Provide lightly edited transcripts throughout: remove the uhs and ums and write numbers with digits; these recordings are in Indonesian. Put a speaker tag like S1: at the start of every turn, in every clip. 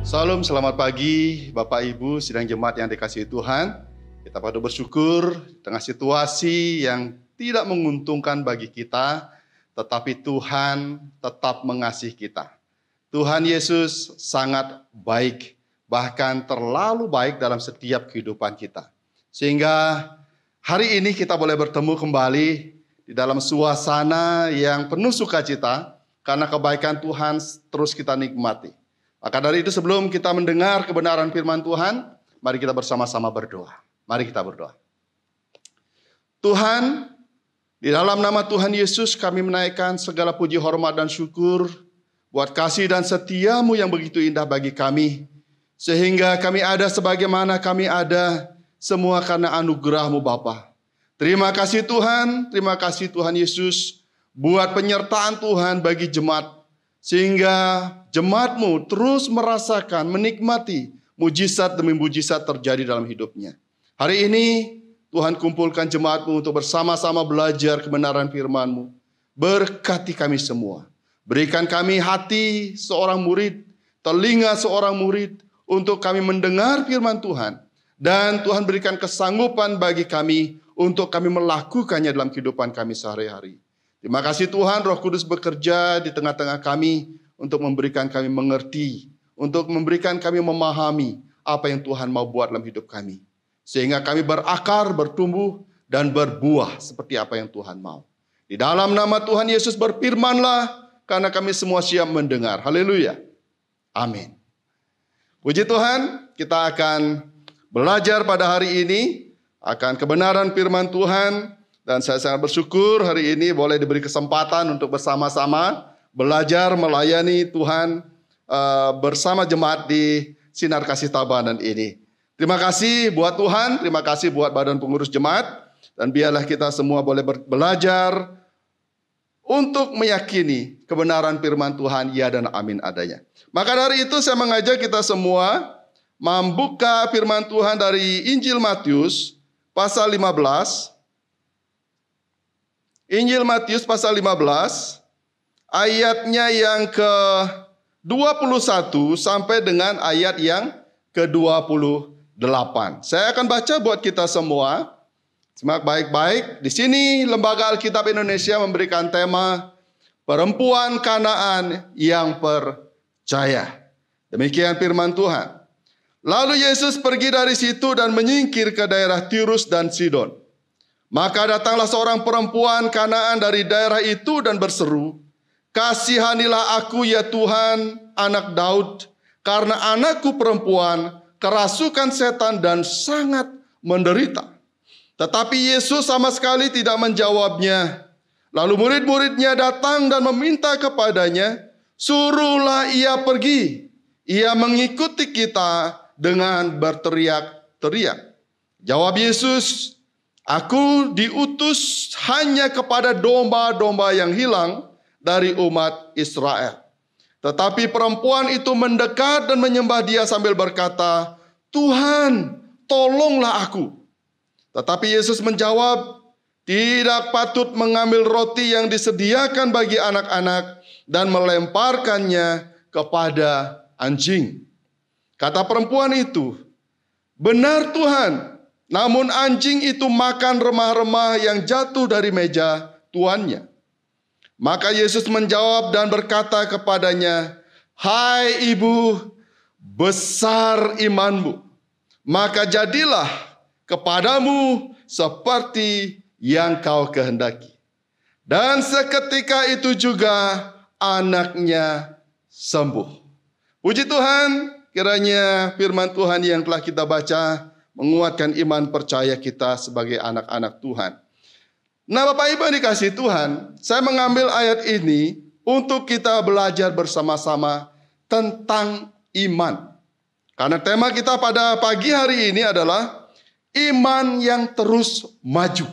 S1: Salam, selamat pagi Bapak Ibu sidang jemaat yang dikasihi Tuhan. Kita patut bersyukur di tengah situasi yang tidak menguntungkan bagi kita, tetapi Tuhan tetap mengasihi kita. Tuhan Yesus sangat baik, bahkan terlalu baik dalam setiap kehidupan kita. Sehingga hari ini kita boleh bertemu kembali di dalam suasana yang penuh sukacita, karena kebaikan Tuhan terus kita nikmati. Maka dari itu sebelum kita mendengar kebenaran firman Tuhan, mari kita bersama-sama berdoa. Mari kita berdoa. Tuhan, di dalam nama Tuhan Yesus kami menaikkan segala puji, hormat, dan syukur buat kasih dan setiamu yang begitu indah bagi kami. Sehingga kami ada sebagaimana kami ada, semua karena anugerah-Mu Bapa. Terima kasih Tuhan Yesus buat penyertaan Tuhan bagi jemaat. Sehingga jemaat-Mu terus merasakan, menikmati mujizat demi mujizat terjadi dalam hidupnya. Hari ini Tuhan kumpulkan jemaat-Mu untuk bersama-sama belajar kebenaran firman-Mu. Berkati kami semua. Berikan kami hati seorang murid, telinga seorang murid untuk kami mendengar firman Tuhan. Dan Tuhan berikan kesanggupan bagi kami untuk kami melakukannya dalam kehidupan kami sehari-hari. Terima kasih Tuhan, Roh Kudus bekerja di tengah-tengah kami untuk memberikan kami mengerti, untuk memberikan kami memahami apa yang Tuhan mau buat dalam hidup kami. Sehingga kami berakar, bertumbuh, dan berbuah seperti apa yang Tuhan mau. Di dalam nama Tuhan Yesus berfirmanlah, karena kami semua siap mendengar. Haleluya. Amin. Puji Tuhan, kita akan belajar pada hari ini akan kebenaran firman Tuhan. Dan saya sangat bersyukur hari ini boleh diberi kesempatan untuk bersama-sama belajar melayani Tuhan bersama jemaat di Sinar Kasih Tabanan ini. Terima kasih buat Tuhan, terima kasih buat badan pengurus jemaat. Dan biarlah kita semua boleh belajar untuk meyakini kebenaran firman Tuhan, ya dan amin adanya. Maka dari itu saya mengajak kita semua membuka firman Tuhan dari Injil Matius pasal 15. Injil Matius pasal 15, ayatnya yang ke-21 sampai dengan ayat yang ke-28. Saya akan baca buat kita semua. Simak baik-baik. Di sini Lembaga Alkitab Indonesia memberikan tema Perempuan Kanaan yang Percaya. Demikian firman Tuhan. Lalu Yesus pergi dari situ dan menyingkir ke daerah Tirus dan Sidon. Maka datanglah seorang perempuan Kanaan dari daerah itu dan berseru, "Kasihanilah aku ya Tuhan, anak Daud, karena anakku perempuan kerasukan setan dan sangat menderita." Tetapi Yesus sama sekali tidak menjawabnya. Lalu murid-muridnya datang dan meminta kepadanya, "Suruhlah ia pergi. Ia mengikuti kita dengan berteriak-teriak." Jawab Yesus, "Aku diutus hanya kepada domba-domba yang hilang dari umat Israel." Tetapi perempuan itu mendekat dan menyembah Dia sambil berkata, "Tuhan, tolonglah aku." Tetapi Yesus menjawab, "Tidak patut mengambil roti yang disediakan bagi anak-anak dan melemparkannya kepada anjing." Kata perempuan itu, "Benar Tuhan, namun anjing itu makan remah-remah yang jatuh dari meja tuannya." Maka Yesus menjawab dan berkata kepadanya, "Hai ibu, besar imanmu. Maka jadilah kepadamu seperti yang kau kehendaki." Dan seketika itu juga anaknya sembuh. Puji Tuhan, kiranya firman Tuhan yang telah kita baca menguatkan iman percaya kita sebagai anak-anak Tuhan. Nah, Bapak Ibu yang dikasihi Tuhan, saya mengambil ayat ini untuk kita belajar bersama-sama tentang iman. Karena tema kita pada pagi hari ini adalah iman yang terus maju.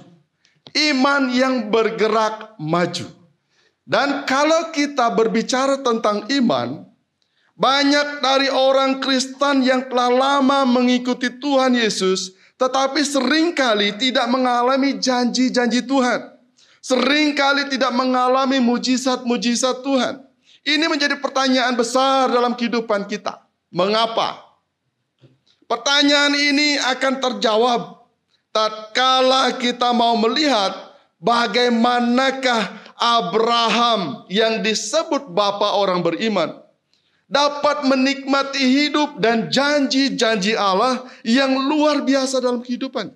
S1: Iman yang bergerak maju. Dan kalau kita berbicara tentang iman, banyak dari orang Kristen yang telah lama mengikuti Tuhan Yesus, tetapi seringkali tidak mengalami janji-janji Tuhan. Seringkali tidak mengalami mujizat-mujizat Tuhan. Ini menjadi pertanyaan besar dalam kehidupan kita. Mengapa? Pertanyaan ini akan terjawab tatkala kita mau melihat bagaimanakah Abraham yang disebut bapa orang beriman dapat menikmati hidup dan janji-janji Allah yang luar biasa dalam kehidupan.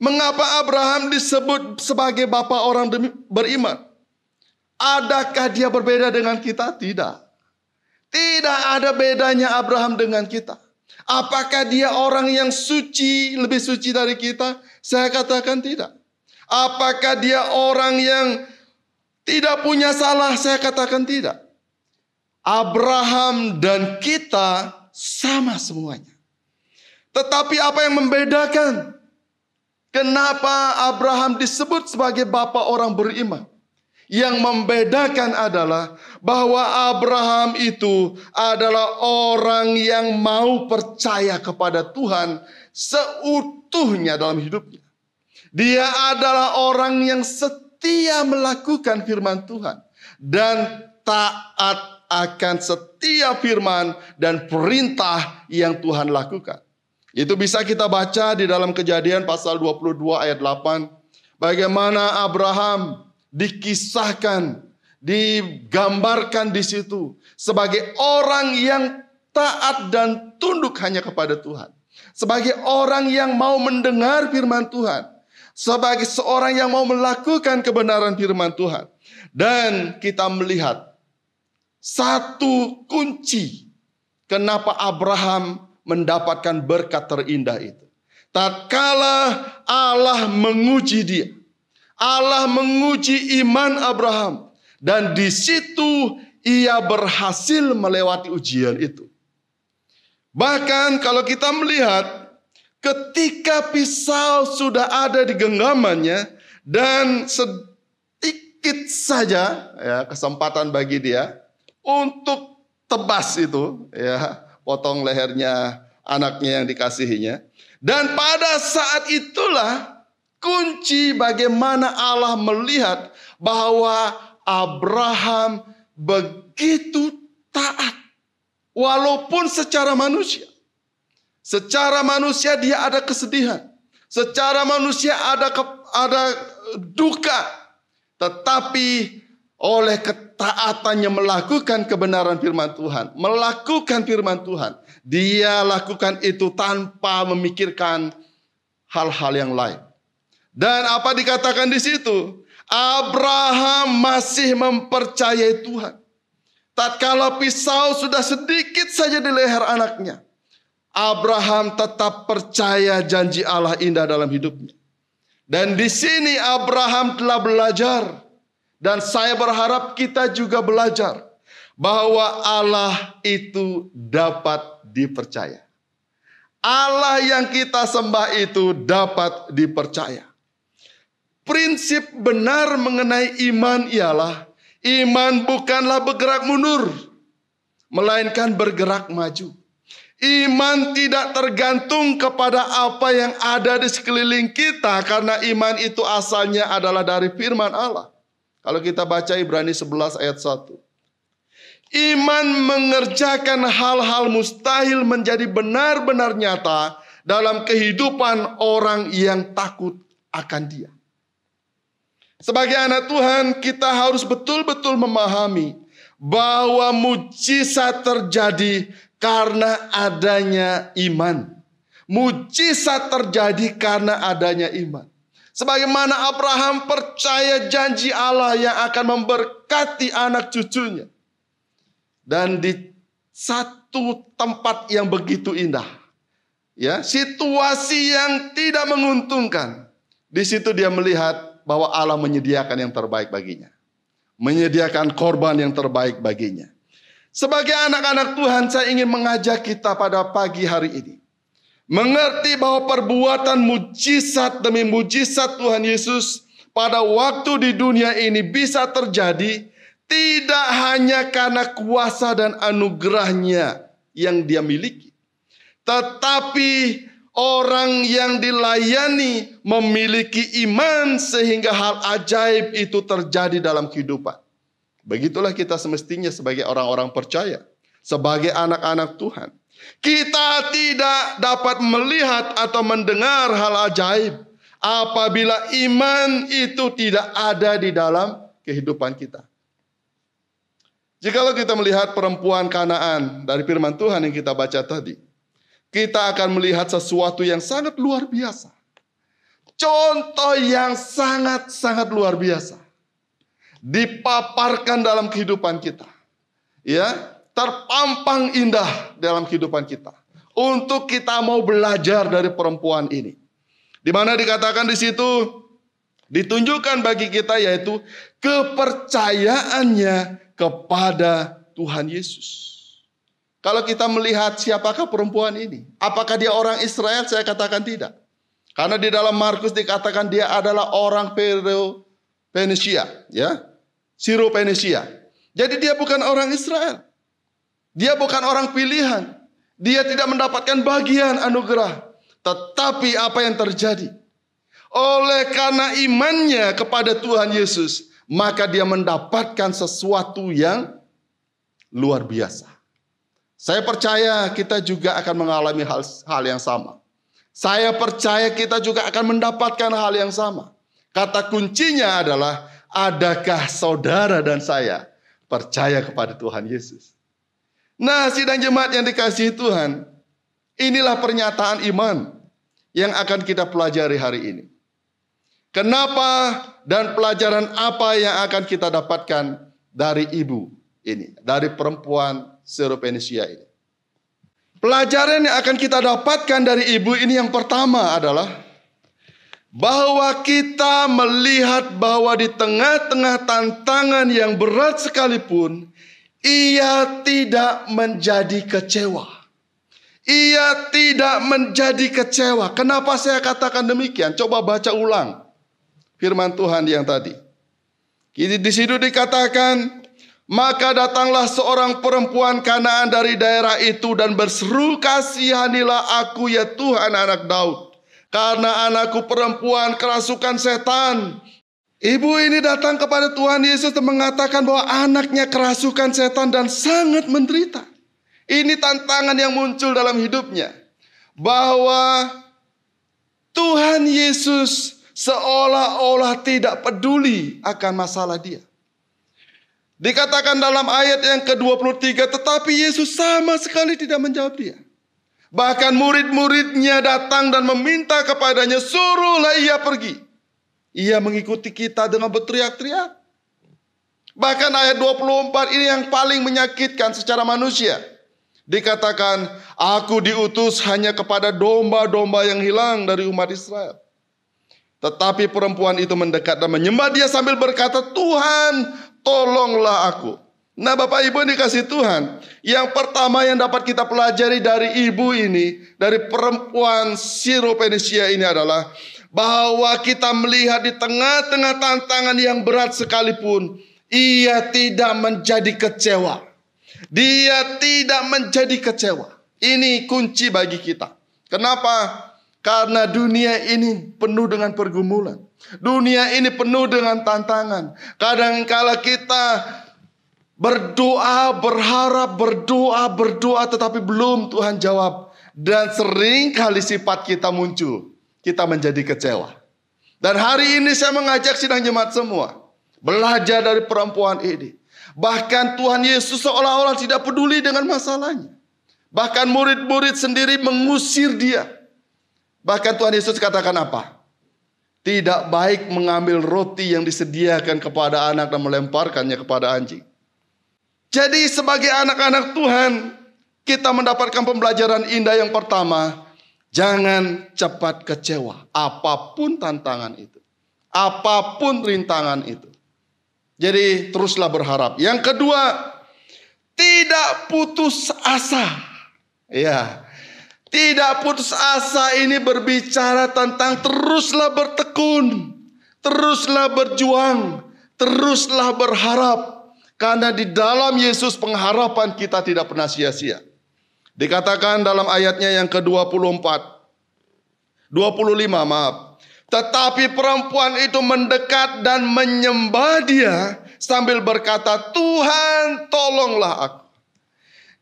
S1: Mengapa Abraham disebut sebagai bapa orang beriman? Adakah dia berbeda dengan kita? Tidak. Tidak ada bedanya Abraham dengan kita. Apakah dia orang yang suci, lebih suci dari kita? Saya katakan tidak. Apakah dia orang yang tidak punya salah? Saya katakan tidak. Abraham dan kita sama semuanya. Tetapi apa yang membedakan? Kenapa Abraham disebut sebagai bapa orang beriman? Yang membedakan adalah bahwa Abraham itu adalah orang yang mau percaya kepada Tuhan seutuhnya dalam hidupnya. Dia adalah orang yang setia melakukan firman Tuhan dan taat akan setiap firman dan perintah yang Tuhan lakukan. Itu bisa kita baca di dalam Kejadian pasal 22 ayat 8. Bagaimana Abraham dikisahkan, digambarkan di situ sebagai orang yang taat dan tunduk hanya kepada Tuhan. Sebagai orang yang mau mendengar firman Tuhan. Sebagai seorang yang mau melakukan kebenaran firman Tuhan. Dan kita melihat satu kunci kenapa Abraham mendapatkan berkat terindah itu. Tatkala Allah menguji dia. Allah menguji iman Abraham. Dan di situ ia berhasil melewati ujian itu. Bahkan kalau kita melihat ketika pisau sudah ada di genggamannya dan sedikit saja ya kesempatan bagi dia untuk tebas itu ya, potong lehernya anaknya yang dikasihinya. Dan pada saat itulah kunci bagaimana Allah melihat bahwa Abraham begitu taat. Walaupun secara manusia. Secara manusia dia ada kesedihan. Secara manusia ada duka. Tetapi oleh ketaatannya melakukan kebenaran firman Tuhan. Melakukan firman Tuhan. Dia lakukan itu tanpa memikirkan hal-hal yang lain. Dan apa dikatakan di situ? Abraham masih mempercayai Tuhan. Tatkala pisau sudah sedikit saja di leher anaknya, Abraham tetap percaya janji Allah indah dalam hidupnya. Dan di sini Abraham telah belajar, dan saya berharap kita juga belajar bahwa Allah itu dapat dipercaya. Allah yang kita sembah itu dapat dipercaya. Prinsip benar mengenai iman ialah iman bukanlah bergerak mundur, melainkan bergerak maju. Iman tidak tergantung kepada apa yang ada di sekeliling kita, karena iman itu asalnya adalah dari firman Allah. Kalau kita baca Ibrani 11 ayat 1. Iman mengerjakan hal-hal mustahil menjadi benar-benar nyata dalam kehidupan orang yang takut akan Dia. Sebagai anak Tuhan, kita harus betul-betul memahami bahwa mujizat terjadi karena adanya iman. Mujizat terjadi karena adanya iman. Sebagaimana Abraham percaya janji Allah yang akan memberkati anak cucunya. Dan di satu tempat yang begitu indah, ya, situasi yang tidak menguntungkan, di situ dia melihat bahwa Allah menyediakan yang terbaik baginya. Menyediakan korban yang terbaik baginya. Sebagai anak-anak Tuhan, saya ingin mengajak kita pada pagi hari ini. Mengerti bahwa perbuatan mujizat demi mujizat Tuhan Yesus pada waktu di dunia ini bisa terjadi tidak hanya karena kuasa dan anugerahnya yang dia miliki. Tetapi orang yang dilayani memiliki iman sehingga hal ajaib itu terjadi dalam kehidupan. Begitulah kita semestinya sebagai orang-orang percaya. sebagai anak-anak Tuhan. Kita tidak dapat melihat atau mendengar hal ajaib apabila iman itu tidak ada di dalam kehidupan kita. Jikalau kita melihat perempuan Kanaan dari firman Tuhan yang kita baca tadi, kita akan melihat sesuatu yang sangat luar biasa. Contoh yang sangat-sangat luar biasa dipaparkan dalam kehidupan kita. Ya, terpampang indah dalam kehidupan kita. Untuk kita mau belajar dari perempuan ini. Di mana dikatakan di situ ditunjukkan bagi kita yaitu kepercayaannya kepada Tuhan Yesus. Kalau kita melihat siapakah perempuan ini? Apakah dia orang Israel? Saya katakan tidak. Karena di dalam Markus dikatakan dia adalah orang Fenisia, ya. Siro-Fenisia. Jadi dia bukan orang Israel. Dia bukan orang pilihan. Dia tidak mendapatkan bagian anugerah. Tetapi apa yang terjadi? Oleh karena imannya kepada Tuhan Yesus, maka dia mendapatkan sesuatu yang luar biasa. Saya percaya kita juga akan mengalami hal yang sama. Saya percaya kita juga akan mendapatkan hal yang sama. Kata kuncinya adalah, adakah saudara dan saya percaya kepada Tuhan Yesus? Nah, sidang jemaat yang dikasihi Tuhan, inilah pernyataan iman yang akan kita pelajari hari ini. Kenapa dan pelajaran apa yang akan kita dapatkan dari ibu ini, dari perempuan Siro-Fenisia ini? Pelajaran yang akan kita dapatkan dari ibu ini yang pertama adalah bahwa kita melihat bahwa di tengah-tengah tantangan yang berat sekalipun, ia tidak menjadi kecewa. Ia tidak menjadi kecewa. Kenapa saya katakan demikian? Coba baca ulang firman Tuhan yang tadi. Di situ dikatakan, maka datanglah seorang perempuan Kanaan dari daerah itu dan berseru, kasihanilah aku ya Tuhan anak Daud, karena anakku perempuan kerasukan setan. Ibu ini datang kepada Tuhan Yesus dan mengatakan bahwa anaknya kerasukan setan dan sangat menderita. Ini tantangan yang muncul dalam hidupnya. Bahwa Tuhan Yesus seolah-olah tidak peduli akan masalah dia. Dikatakan dalam ayat yang ke-23, tetapi Yesus sama sekali tidak menjawab dia. Bahkan murid-muridnya datang dan meminta kepadanya, suruhlah ia pergi. Ia mengikuti kita dengan berteriak-teriak. Bahkan ayat 24 ini yang paling menyakitkan secara manusia. Dikatakan, aku diutus hanya kepada domba-domba yang hilang dari umat Israel. Tetapi perempuan itu mendekat dan menyembah dia sambil berkata, Tuhan, tolonglah aku. Nah, Bapak Ibu yang dikasih Tuhan, yang pertama yang dapat kita pelajari dari ibu ini, dari perempuan Siro-Fenisia ini adalah bahwa kita melihat di tengah-tengah tantangan yang berat sekalipun, ia tidak menjadi kecewa. Dia tidak menjadi kecewa. Ini kunci bagi kita. Kenapa? Karena dunia ini penuh dengan pergumulan. Dunia ini penuh dengan tantangan. Kadang-kala kita berdoa, berharap, berdoa, tetapi belum Tuhan jawab. Dan sering kali sifat kita muncul. Kita menjadi kecewa. Dan hari ini saya mengajak sidang jemaat semua belajar dari perempuan ini. Bahkan Tuhan Yesus seolah-olah tidak peduli dengan masalahnya. Bahkan murid-murid sendiri mengusir dia. Bahkan Tuhan Yesus katakan apa? Tidak baik mengambil roti yang disediakan kepada anak dan melemparkannya kepada anjing. Jadi sebagai anak-anak Tuhan, kita mendapatkan pembelajaran indah yang pertama. Jangan cepat kecewa, apapun tantangan itu, apapun rintangan itu. Jadi teruslah berharap. Yang kedua, tidak putus asa. Ya, tidak putus asa ini berbicara tentang teruslah bertekun, teruslah berjuang, teruslah berharap. Karena di dalam Yesus pengharapan kita tidak pernah sia-sia. Dikatakan dalam ayatnya yang ke-25, maaf. Tetapi perempuan itu mendekat dan menyembah dia sambil berkata, Tuhan tolonglah aku.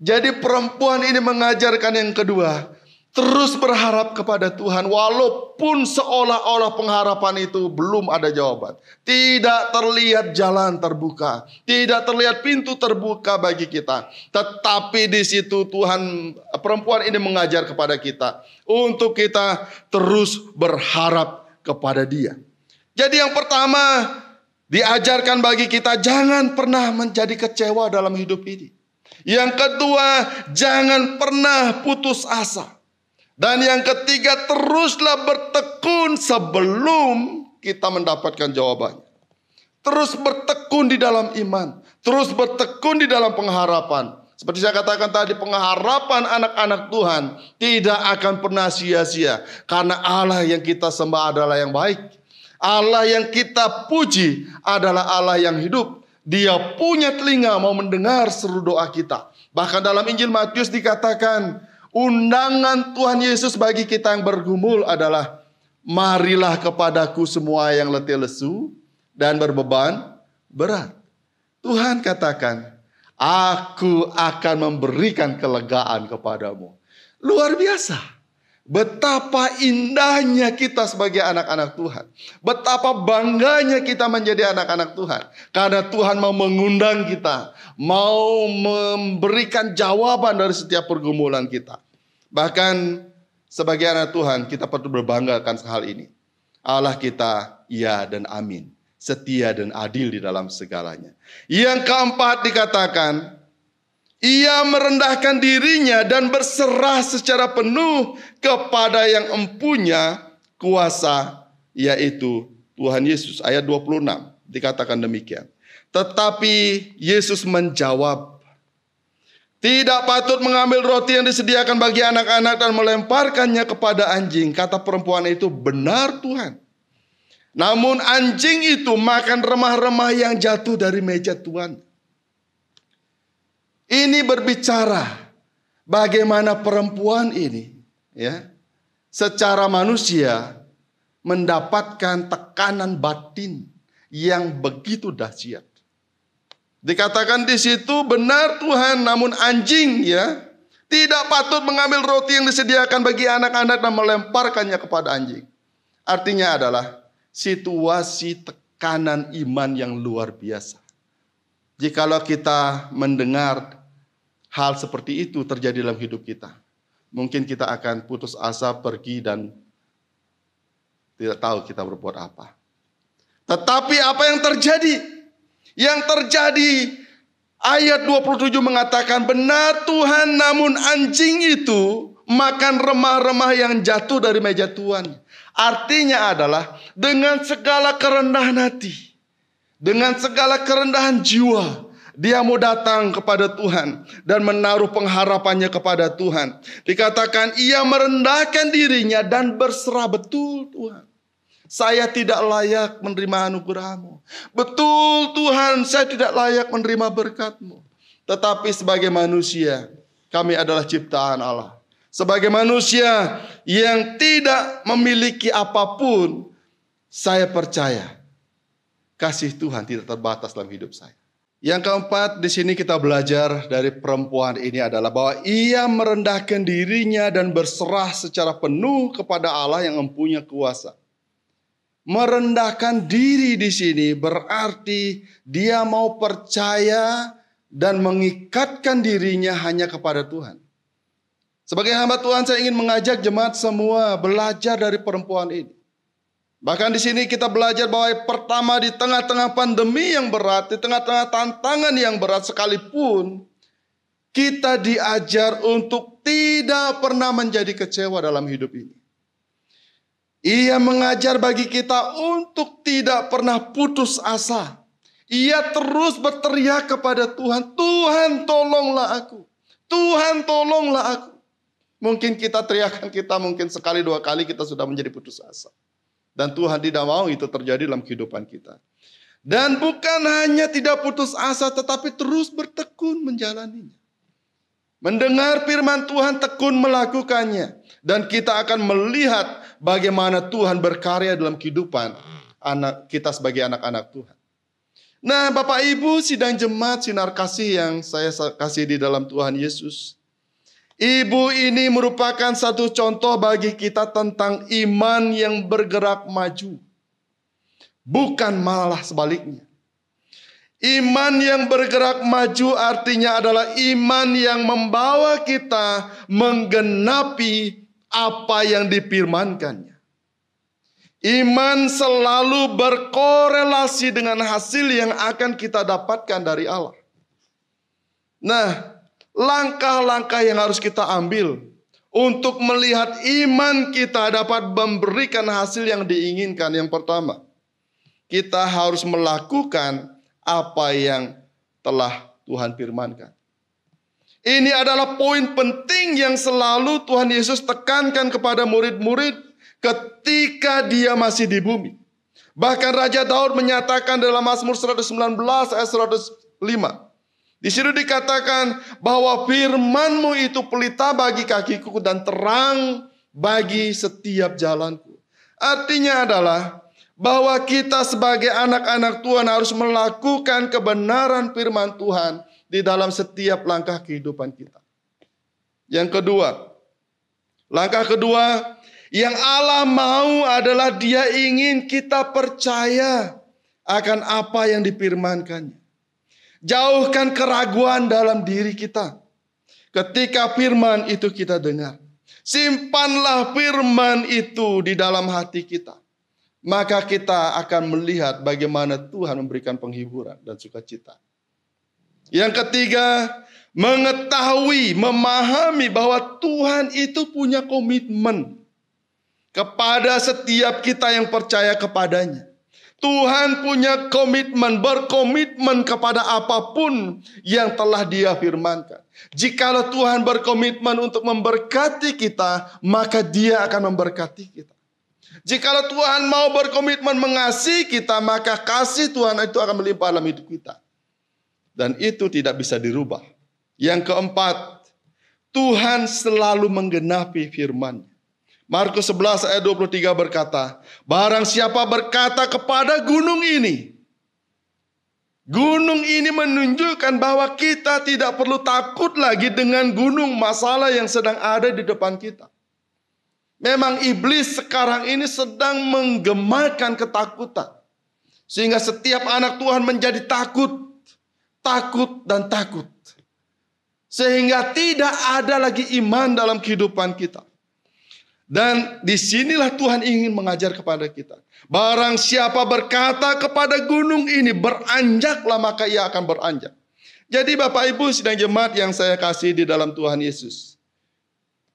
S1: Jadi perempuan ini mengajarkan yang kedua, terus berharap kepada Tuhan walaupun seolah-olah pengharapan itu belum ada jawaban. Tidak terlihat jalan terbuka, tidak terlihat pintu terbuka bagi kita. Tetapi di situ perempuan ini mengajar kepada kita untuk kita terus berharap kepada Dia. Jadi yang pertama diajarkan bagi kita, jangan pernah menjadi kecewa dalam hidup ini. Yang kedua, jangan pernah putus asa. Dan yang ketiga, teruslah bertekun sebelum kita mendapatkan jawabannya. Terus bertekun di dalam iman, terus bertekun di dalam pengharapan. Seperti saya katakan tadi, pengharapan anak-anak Tuhan tidak akan pernah sia-sia. Karena Allah yang kita sembah adalah yang baik. Allah yang kita puji adalah Allah yang hidup. Dia punya telinga mau mendengar seru doa kita. Bahkan dalam Injil Matius dikatakan, undangan Tuhan Yesus bagi kita yang bergumul adalah, marilah kepadaku semua yang letih lesu dan berbeban berat. Tuhan katakan, aku akan memberikan kelegaan kepadamu. Luar biasa. Betapa indahnya kita sebagai anak-anak Tuhan. Betapa bangganya kita menjadi anak-anak Tuhan. Karena Tuhan mau mengundang kita. Mau memberikan jawaban dari setiap pergumulan kita. Bahkan sebagai anak Tuhan kita perlu berbangga akan hal ini. Allah kita ya dan amin. Setia dan adil di dalam segalanya. Yang keempat dikatakan, ia merendahkan dirinya dan berserah secara penuh kepada yang empunya kuasa, yaitu Tuhan Yesus. Ayat 26 dikatakan demikian. Tetapi Yesus menjawab, tidak patut mengambil roti yang disediakan bagi anak-anak dan melemparkannya kepada anjing. Kata perempuan itu, benar Tuhan. Namun anjing itu makan remah-remah yang jatuh dari meja Tuhan. Ini berbicara bagaimana perempuan ini secara manusia mendapatkan tekanan batin yang begitu dahsyat. Dikatakan di situ, benar Tuhan, namun anjing tidak patut mengambil roti yang disediakan bagi anak-anak dan melemparkannya kepada anjing. Artinya adalah situasi tekanan iman yang luar biasa. Jikalau kita mendengar hal seperti itu terjadi dalam hidup kita, mungkin kita akan putus asa, pergi dan tidak tahu kita berbuat apa. Tetapi apa yang terjadi? Yang terjadi ayat 27 mengatakan, benar Tuhan, namun anjing itu makan remah-remah yang jatuh dari meja Tuhan. Artinya adalah dengan segala kerendahan hati, dengan segala kerendahan jiwa, dia mau datang kepada Tuhan dan menaruh pengharapannya kepada Tuhan. Dikatakan ia merendahkan dirinya dan berserah, betul Tuhan, saya tidak layak menerima anugerah-Mu. Betul Tuhan, saya tidak layak menerima berkat-Mu. Tetapi sebagai manusia, kami adalah ciptaan Allah. Sebagai manusia yang tidak memiliki apapun, saya percaya kasih Tuhan tidak terbatas dalam hidup saya. Yang keempat, di sini kita belajar dari perempuan ini adalah bahwa ia merendahkan dirinya dan berserah secara penuh kepada Allah yang mempunyai kuasa. Merendahkan diri di sini berarti dia mau percaya dan mengikatkan dirinya hanya kepada Tuhan. Sebagai hamba Tuhan, saya ingin mengajak jemaat semua belajar dari perempuan ini. Bahkan di sini kita belajar bahwa pertama, di tengah-tengah pandemi yang berat, di tengah-tengah tantangan yang berat sekalipun, kita diajar untuk tidak pernah menjadi kecewa dalam hidup ini. Ia mengajar bagi kita untuk tidak pernah putus asa. Ia terus berteriak kepada Tuhan, Tuhan tolonglah aku, Tuhan tolonglah aku. Mungkin kita teriakan kita mungkin sekali dua kali kita sudah menjadi putus asa. Dan Tuhan tidak mau itu terjadi dalam kehidupan kita. Dan bukan hanya tidak putus asa, tetapi terus bertekun menjalaninya. Mendengar firman Tuhan, tekun melakukannya. Dan kita akan melihat bagaimana Tuhan berkarya dalam kehidupan kita sebagai anak-anak Tuhan. Nah, Bapak Ibu, sidang jemaat sinar kasih yang saya kasih di dalam Tuhan Yesus. Ibu ini merupakan satu contoh bagi kita tentang iman yang bergerak maju. Bukan malah sebaliknya. Iman yang bergerak maju artinya adalah iman yang membawa kita menggenapi apa yang difirmankannya. Iman selalu berkorelasi dengan hasil yang akan kita dapatkan dari Allah. Nah, langkah-langkah yang harus kita ambil untuk melihat iman kita dapat memberikan hasil yang diinginkan. Yang pertama, kita harus melakukan apa yang telah Tuhan firmankan. Ini adalah poin penting yang selalu Tuhan Yesus tekankan kepada murid-murid ketika dia masih di bumi. Bahkan Raja Daud menyatakan dalam Mazmur 119 ayat 105. Di situ dikatakan bahwa firman-Mu itu pelita bagi kakiku dan terang bagi setiap jalanku. Artinya adalah bahwa kita sebagai anak-anak Tuhan harus melakukan kebenaran firman Tuhan di dalam setiap langkah kehidupan kita. Yang kedua, langkah kedua yang Allah mau adalah Dia ingin kita percaya akan apa yang difirmankannya. Jauhkan keraguan dalam diri kita ketika firman itu kita dengar. Simpanlah firman itu di dalam hati kita. Maka kita akan melihat bagaimana Tuhan memberikan penghiburan dan sukacita. Yang ketiga, mengetahui, memahami bahwa Tuhan itu punya komitmen kepada setiap kita yang percaya kepadanya. Tuhan punya komitmen, berkomitmen kepada apapun yang telah Dia firmankan. Jikalau Tuhan berkomitmen untuk memberkati kita, maka Dia akan memberkati kita. Jikalau Tuhan mau berkomitmen mengasihi kita, maka kasih Tuhan itu akan melimpah dalam hidup kita. Dan itu tidak bisa dirubah. Yang keempat, Tuhan selalu menggenapi firman-Nya. Markus 11 ayat 23 berkata, barang siapa berkata kepada gunung ini menunjukkan bahwa kita tidak perlu takut lagi dengan gunung masalah yang sedang ada di depan kita. Memang iblis sekarang ini sedang menggemakan ketakutan. Sehingga setiap anak Tuhan menjadi takut, dan takut. Sehingga tidak ada lagi iman dalam kehidupan kita. Dan disinilah Tuhan ingin mengajar kepada kita. Barang siapa berkata kepada gunung ini, beranjaklah, maka ia akan beranjak. Jadi Bapak Ibu sidang jemaat yang saya kasih di dalam Tuhan Yesus.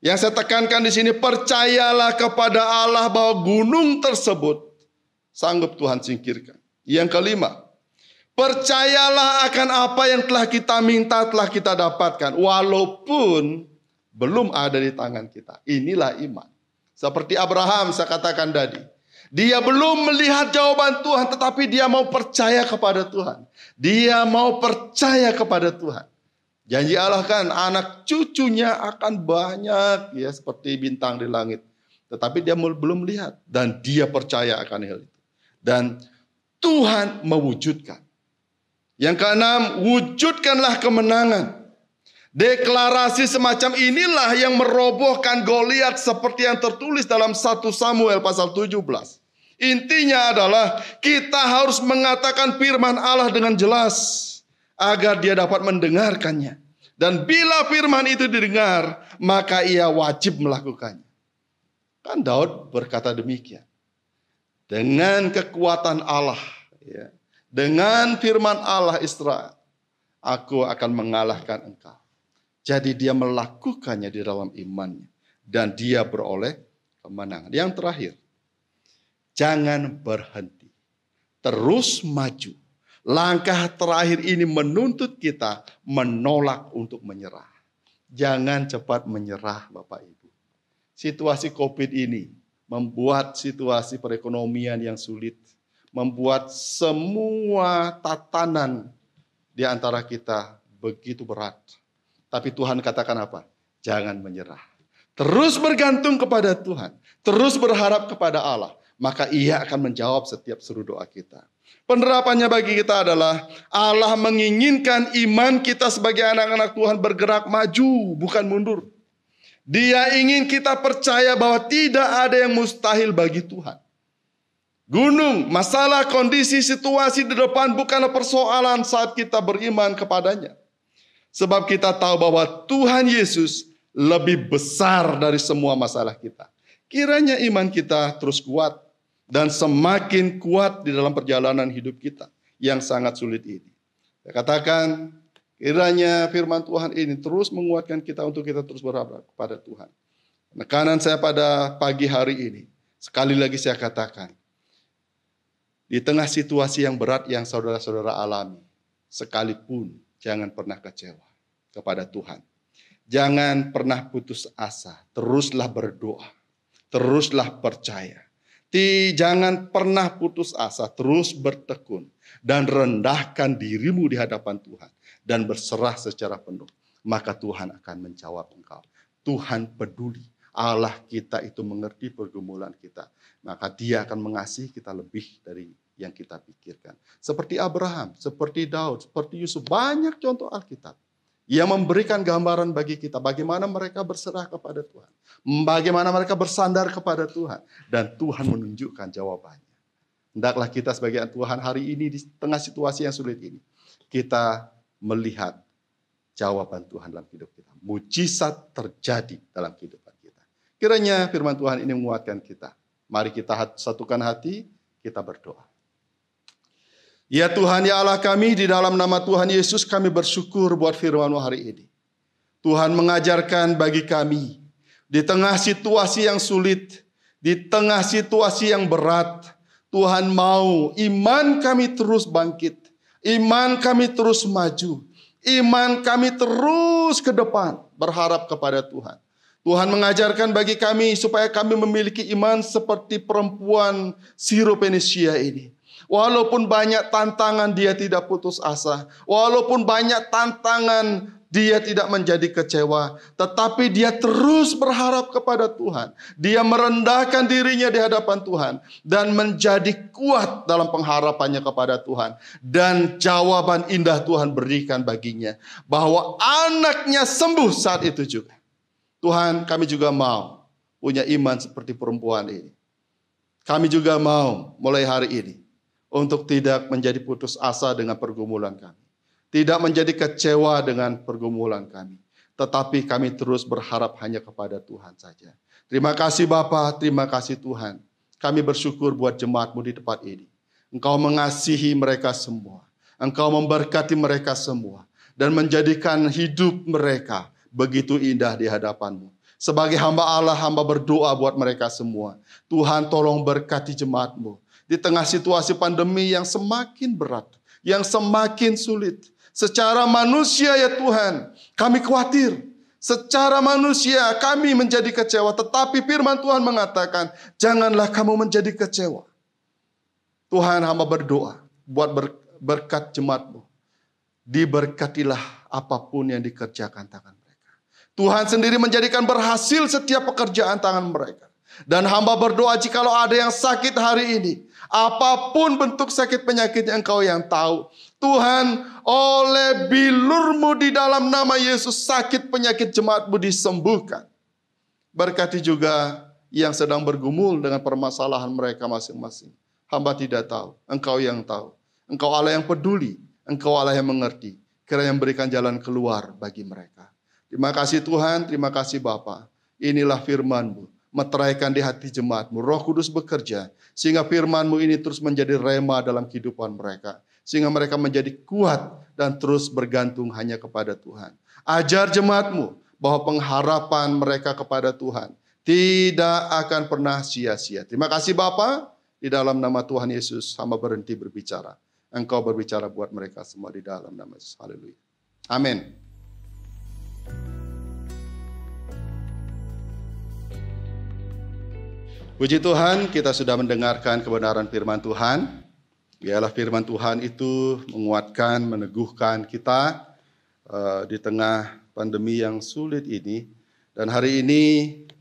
S1: Yang saya tekankan di sini, percayalah kepada Allah bahwa gunung tersebut sanggup Tuhan singkirkan. Yang kelima, percayalah akan apa yang telah kita minta, telah kita dapatkan. Walaupun belum ada di tangan kita. Inilah iman. Seperti Abraham saya katakan tadi. Dia belum melihat jawaban Tuhan, tetapi dia mau percaya kepada Tuhan. Dia mau percaya kepada Tuhan. Janji Allah kan anak cucunya akan banyak ya seperti bintang di langit. Tetapi dia belum melihat. Dan dia percaya akan hal itu. Dan Tuhan mewujudkan. Yang keenam, wujudkanlah kemenangan. Deklarasi semacam inilah yang merobohkan Goliat seperti yang tertulis dalam 1 Samuel pasal 17. Intinya adalah kita harus mengatakan firman Allah dengan jelas agar dia dapat mendengarkannya. Dan bila firman itu didengar, maka ia wajib melakukannya. Kan Daud berkata demikian. Dengan kekuatan Allah, ya, dengan firman Allah Israel, aku akan mengalahkan engkau. Jadi dia melakukannya di dalam imannya. Dan dia beroleh kemenangan. Yang terakhir, jangan berhenti. Terus maju. Langkah terakhir ini menuntut kita menolak untuk menyerah. Jangan cepat menyerah Bapak Ibu. Situasi COVID ini membuat situasi perekonomian yang sulit. Membuat semua tatanan di antara kita begitu berat. Tapi Tuhan katakan apa? Jangan menyerah. Terus bergantung kepada Tuhan. Terus berharap kepada Allah. Maka Ia akan menjawab setiap seru doa kita. Penerapannya bagi kita adalah Allah menginginkan iman kita sebagai anak-anak Tuhan bergerak maju, bukan mundur. Dia ingin kita percaya bahwa tidak ada yang mustahil bagi Tuhan. Gunung, masalah, kondisi, situasi di depan bukanlah persoalan saat kita beriman kepadanya. Sebab kita tahu bahwa Tuhan Yesus lebih besar dari semua masalah kita. Kiranya iman kita terus kuat dan semakin kuat di dalam perjalanan hidup kita yang sangat sulit ini. Saya katakan, kiranya firman Tuhan ini terus menguatkan kita untuk kita terus berharap kepada Tuhan. Penekanan saya pada pagi hari ini, sekali lagi saya katakan, di tengah situasi yang berat yang saudara-saudara alami, sekalipun jangan pernah kecewa kepada Tuhan. Jangan pernah putus asa, teruslah berdoa, teruslah percaya. Jangan pernah putus asa, terus bertekun dan rendahkan dirimu di hadapan Tuhan dan berserah secara penuh. Maka Tuhan akan menjawab engkau. Tuhan peduli. Allah kita itu mengerti pergumulan kita. Maka Dia akan mengasihi kita lebih dari yang kita pikirkan. Seperti Abraham, seperti Daud, seperti Yusuf. Banyak contoh Alkitab yang memberikan gambaran bagi kita bagaimana mereka berserah kepada Tuhan. Bagaimana mereka bersandar kepada Tuhan. Dan Tuhan menunjukkan jawabannya. Hendaklah kita sebagai anak Tuhan hari ini di tengah situasi yang sulit ini, kita melihat jawaban Tuhan dalam hidup kita. Mujizat terjadi dalam kehidupan kita. Kiranya firman Tuhan ini menguatkan kita. Mari kita satukan hati, kita berdoa. Ya Tuhan, ya Allah kami, di dalam nama Tuhan Yesus kami bersyukur buat firman-Mu hari ini. Tuhan mengajarkan bagi kami, di tengah situasi yang sulit, di tengah situasi yang berat, Tuhan mau iman kami terus bangkit, iman kami terus maju, iman kami terus ke depan, berharap kepada Tuhan. Tuhan mengajarkan bagi kami supaya kami memiliki iman seperti perempuan Syro-Fenisia ini. Walaupun banyak tantangan dia tidak putus asa. Walaupun banyak tantangan dia tidak menjadi kecewa. Tetapi dia terus berharap kepada Tuhan. Dia merendahkan dirinya di hadapan Tuhan. Dan menjadi kuat dalam pengharapannya kepada Tuhan. Dan jawaban indah Tuhan berikan baginya. Bahwa anaknya sembuh saat itu juga. Tuhan, kami juga mau punya iman seperti perempuan ini. Kami juga mau mulai hari ini untuk tidak menjadi putus asa dengan pergumulan kami. Tidak menjadi kecewa dengan pergumulan kami. Tetapi kami terus berharap hanya kepada Tuhan saja. Terima kasih Bapa, terima kasih Tuhan. Kami bersyukur buat jemaat-Mu di tempat ini. Engkau mengasihi mereka semua. Engkau memberkati mereka semua. Dan menjadikan hidup mereka begitu indah di hadapan-Mu. Sebagai hamba Allah, hamba berdoa buat mereka semua. Tuhan tolong berkati jemaat-Mu. Di tengah situasi pandemi yang semakin berat, yang semakin sulit. Secara manusia ya Tuhan, kami khawatir. Secara manusia kami menjadi kecewa. Tetapi firman Tuhan mengatakan, janganlah kamu menjadi kecewa. Tuhan, hamba berdoa buat berkat jemaat-Mu. Diberkatilah apapun yang dikerjakan tangan mereka. Tuhan sendiri menjadikan berhasil setiap pekerjaan tangan mereka. Dan hamba berdoa jikalau ada yang sakit hari ini, apapun bentuk sakit penyakitnya Engkau yang tahu. Tuhan, oleh bilur-Mu di dalam nama Yesus, sakit penyakit jemaat-Mu disembuhkan. Berkati juga yang sedang bergumul dengan permasalahan mereka masing-masing. Hamba tidak tahu, Engkau yang tahu. Engkau Allah yang peduli, Engkau Allah yang mengerti. Kiranya memberikan jalan keluar bagi mereka. Terima kasih Tuhan, terima kasih Bapa. Inilah firman-Mu. Meteraikan di hati jemaat-Mu. Roh Kudus bekerja. Sehingga firman-Mu ini terus menjadi rema dalam kehidupan mereka. Sehingga mereka menjadi kuat dan terus bergantung hanya kepada Tuhan. Ajar jemaat-Mu bahwa pengharapan mereka kepada Tuhan tidak akan pernah sia-sia. Terima kasih Bapa. Di dalam nama Tuhan Yesus, hamba berhenti berbicara. Engkau berbicara buat mereka semua di dalam nama Yesus. Haleluya. Amin. Puji Tuhan, kita sudah mendengarkan kebenaran firman Tuhan. Biarlah firman Tuhan itu menguatkan, meneguhkan kita di tengah pandemi yang sulit ini. Dan hari ini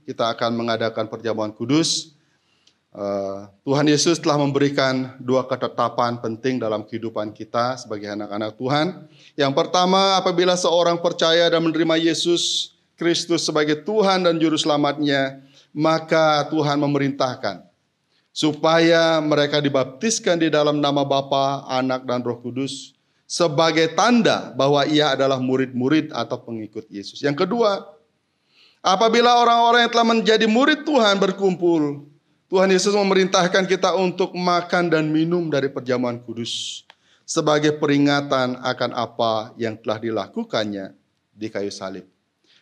S1: kita akan mengadakan perjamuan kudus. Tuhan Yesus telah memberikan dua ketetapan penting dalam kehidupan kita sebagai anak-anak Tuhan. Yang pertama, apabila seorang percaya dan menerima Yesus Kristus sebagai Tuhan dan Juru Selamatnya, maka Tuhan memerintahkan supaya mereka dibaptiskan di dalam nama Bapa, Anak, dan Roh Kudus sebagai tanda bahwa ia adalah murid-murid atau pengikut Yesus. Yang kedua, apabila orang-orang yang telah menjadi murid Tuhan berkumpul, Tuhan Yesus memerintahkan kita untuk makan dan minum dari perjamuan kudus sebagai peringatan akan apa yang telah dilakukannya di kayu salib.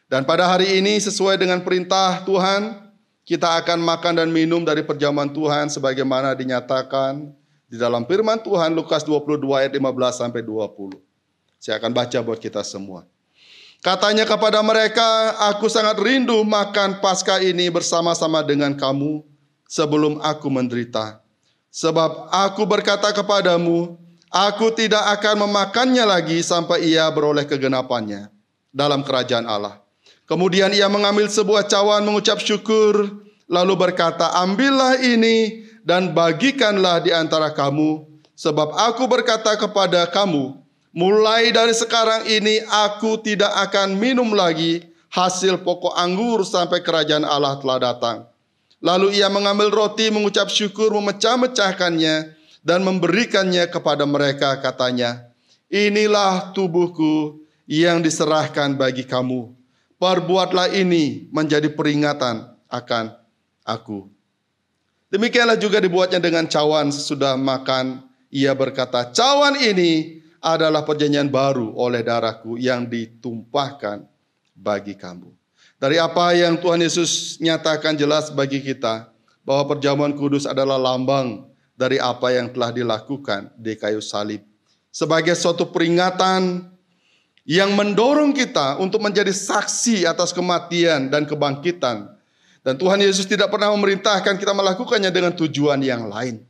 S1: Dan pada hari ini sesuai dengan perintah Tuhan, kita akan makan dan minum dari perjamuan Tuhan sebagaimana dinyatakan di dalam firman Tuhan Lukas 22 ayat 15 sampai 20. Saya akan baca buat kita semua. Katanya kepada mereka, "Aku sangat rindu makan Paskah ini bersama-sama dengan kamu sebelum aku menderita. Sebab aku berkata kepadamu, aku tidak akan memakannya lagi sampai ia beroleh kegenapannya dalam kerajaan Allah." Kemudian ia mengambil sebuah cawan, mengucap syukur, lalu berkata, "Ambillah ini dan bagikanlah di antara kamu. Sebab aku berkata kepada kamu, mulai dari sekarang ini aku tidak akan minum lagi hasil pokok anggur sampai kerajaan Allah telah datang." Lalu ia mengambil roti, mengucap syukur, memecah-mecahkannya, dan memberikannya kepada mereka. Katanya, "Inilah tubuhku yang diserahkan bagi kamu. Perbuatlah ini menjadi peringatan akan aku." Demikianlah juga dibuatnya dengan cawan sesudah makan. Ia berkata, "Cawan ini adalah perjanjian baru oleh darahku yang ditumpahkan bagi kamu." Dari apa yang Tuhan Yesus nyatakan jelas bagi kita, bahwa perjamuan kudus adalah lambang dari apa yang telah dilakukan di kayu salib. Sebagai suatu peringatan yang mendorong kita untuk menjadi saksi atas kematian dan kebangkitan. Dan Tuhan Yesus tidak pernah memerintahkan kita melakukannya dengan tujuan yang lain.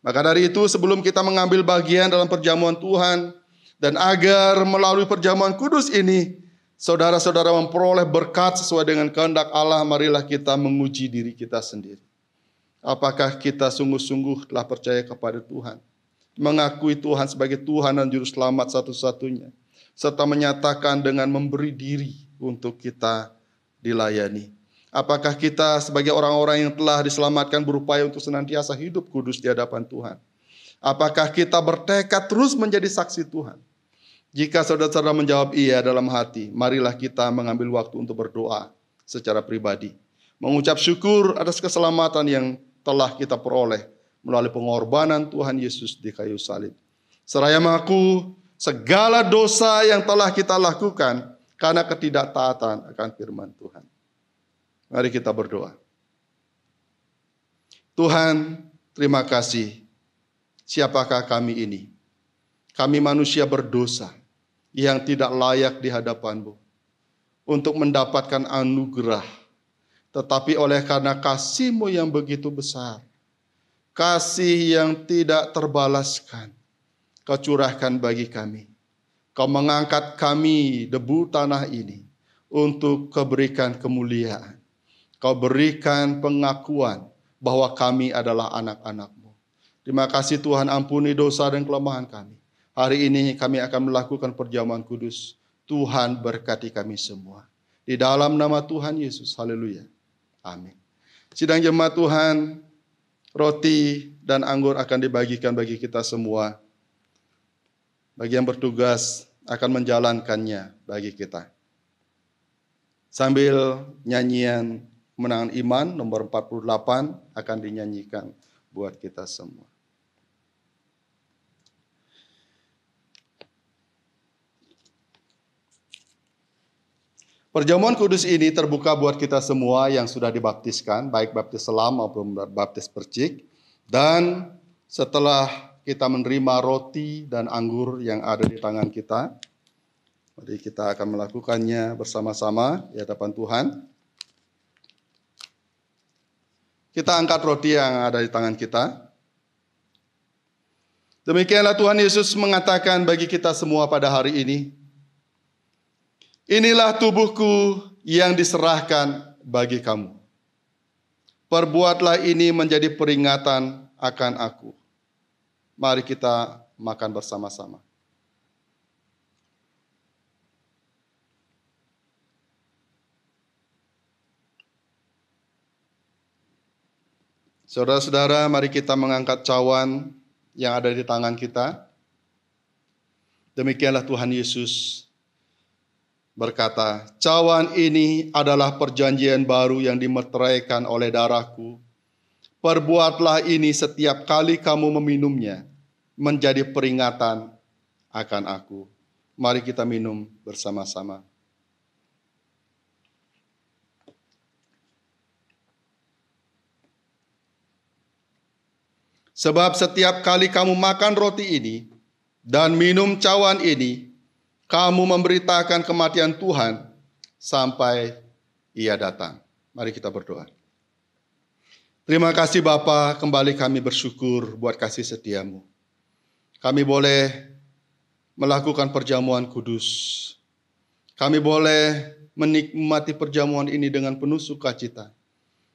S1: Maka dari itu sebelum kita mengambil bagian dalam perjamuan Tuhan, dan agar melalui perjamuan kudus ini, saudara-saudara memperoleh berkat sesuai dengan kehendak Allah, marilah kita menguji diri kita sendiri. Apakah kita sungguh-sungguh telah percaya kepada Tuhan, mengakui Tuhan sebagai Tuhan dan Juru Selamat satu-satunya, serta menyatakan dengan memberi diri untuk kita dilayani. Apakah kita sebagai orang-orang yang telah diselamatkan berupaya untuk senantiasa hidup kudus di hadapan Tuhan? Apakah kita bertekad terus menjadi saksi Tuhan? Jika saudara-saudara menjawab iya dalam hati, marilah kita mengambil waktu untuk berdoa secara pribadi. Mengucap syukur atas keselamatan yang telah kita peroleh melalui pengorbanan Tuhan Yesus di kayu salib. Seraya mengaku segala dosa yang telah kita lakukan karena ketidaktaatan akan firman Tuhan. Mari kita berdoa. Tuhan, terima kasih. Siapakah kami ini? Kami manusia berdosa yang tidak layak di hadapan-Mu untuk mendapatkan anugerah. Tetapi oleh karena kasih-Mu yang begitu besar, kasih yang tidak terbalaskan, Kau curahkan bagi kami. Kau mengangkat kami debu tanah ini untuk Kau berikan kemuliaan. Kau berikan pengakuan bahwa kami adalah anak-anak-Mu. Terima kasih Tuhan, ampuni dosa dan kelemahan kami. Hari ini kami akan melakukan perjamuan kudus. Tuhan berkati kami semua. Di dalam nama Tuhan Yesus. Haleluya. Amin. Sidang jemaat Tuhan, roti dan anggur akan dibagikan bagi kita semua. Bagi yang bertugas akan menjalankannya bagi kita. Sambil nyanyian Kemenangan Iman nomor 48 akan dinyanyikan buat kita semua. Perjamuan kudus ini terbuka buat kita semua yang sudah dibaptiskan, baik baptis selam maupun baptis percik. Dan setelah kita menerima roti dan anggur yang ada di tangan kita, mari kita akan melakukannya bersama-sama di hadapan Tuhan. Kita angkat roti yang ada di tangan kita. Demikianlah Tuhan Yesus mengatakan bagi kita semua pada hari ini, "Inilah tubuhku yang diserahkan bagi kamu. Perbuatlah ini menjadi peringatan akan aku. Mari kita makan bersama-sama. Saudara-saudara, mari kita mengangkat cawan yang ada di tangan kita. Demikianlah Tuhan Yesus berkata, cawan ini adalah perjanjian baru yang dimeteraikan oleh darahku. Perbuatlah ini setiap kali kamu meminumnya, menjadi peringatan akan aku. Mari kita minum bersama-sama. Sebab setiap kali kamu makan roti ini dan minum cawan ini, kamu memberitakan kematian Tuhan sampai Ia datang. Mari kita berdoa. Terima kasih Bapa, kembali kami bersyukur buat kasih setia-Mu. Kami boleh melakukan perjamuan kudus. Kami boleh menikmati perjamuan ini dengan penuh sukacita.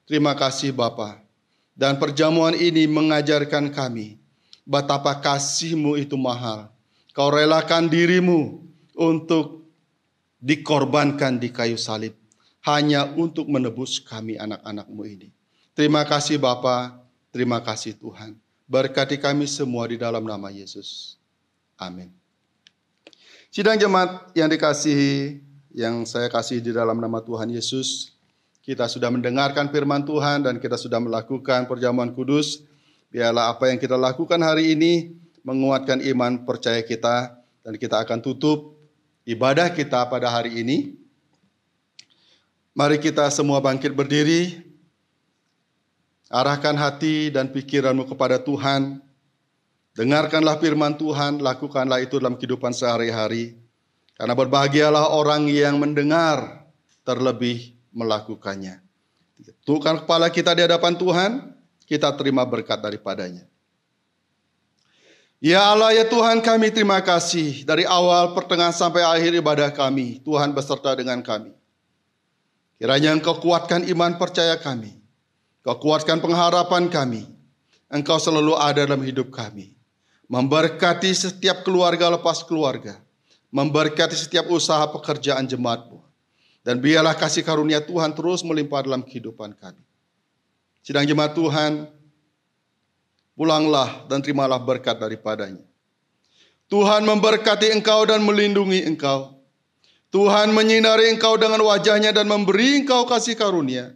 S1: Terima kasih Bapa. Dan perjamuan ini mengajarkan kami betapa kasih-Mu itu mahal. Kau relakan diri-Mu untuk dikorbankan di kayu salib. Hanya untuk menebus kami anak-anak-Mu ini. Terima kasih Bapa, terima kasih Tuhan. Berkati kami semua di dalam nama Yesus. Amin. Sidang jemaat yang dikasihi, yang saya kasih di dalam nama Tuhan Yesus. Kita sudah mendengarkan firman Tuhan dan kita sudah melakukan perjamuan kudus. Biarlah apa yang kita lakukan hari ini menguatkan iman percaya kita. Dan kita akan tutup ibadah kita pada hari ini. Mari kita semua bangkit berdiri. Arahkan hati dan pikiranmu kepada Tuhan. Dengarkanlah firman Tuhan, lakukanlah itu dalam kehidupan sehari-hari. Karena berbahagialah orang yang mendengar, terlebih melakukannya. Tukar kepala kita di hadapan Tuhan, kita terima berkat daripadanya. Ya Allah, ya Tuhan kami terima kasih. Dari awal, pertengahan sampai akhir ibadah kami, Tuhan beserta dengan kami. Kiranya Engkau kuatkan iman percaya kami. Engkau kuatkan pengharapan kami. Engkau selalu ada dalam hidup kami. Memberkati setiap keluarga lepas keluarga. Memberkati setiap usaha pekerjaan jemaat-Mu. Dan biarlah kasih karunia Tuhan terus melimpah dalam kehidupan kami. Sidang jemaat Tuhan, pulanglah dan terimalah berkat daripadanya. Tuhan memberkati engkau dan melindungi engkau. Tuhan menyinari engkau dengan wajahnya dan memberi engkau kasih karunia.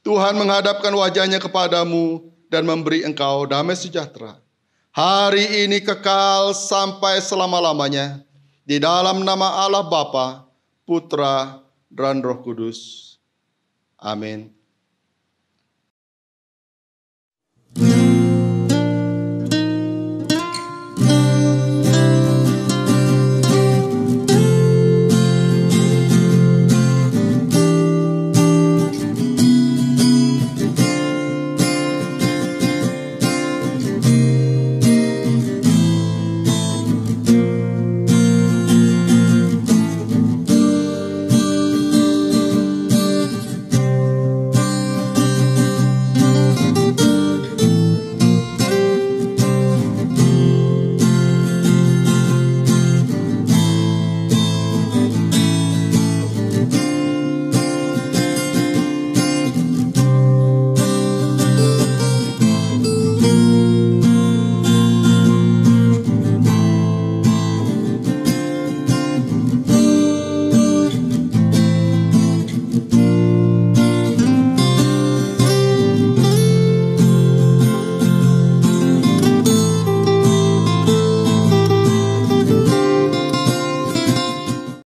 S1: Tuhan menghadapkan wajahnya kepadamu dan memberi engkau damai sejahtera. Hari ini kekal sampai selama-lamanya. Di dalam nama Allah Bapa, Putra, dan Roh Kudus. Amin.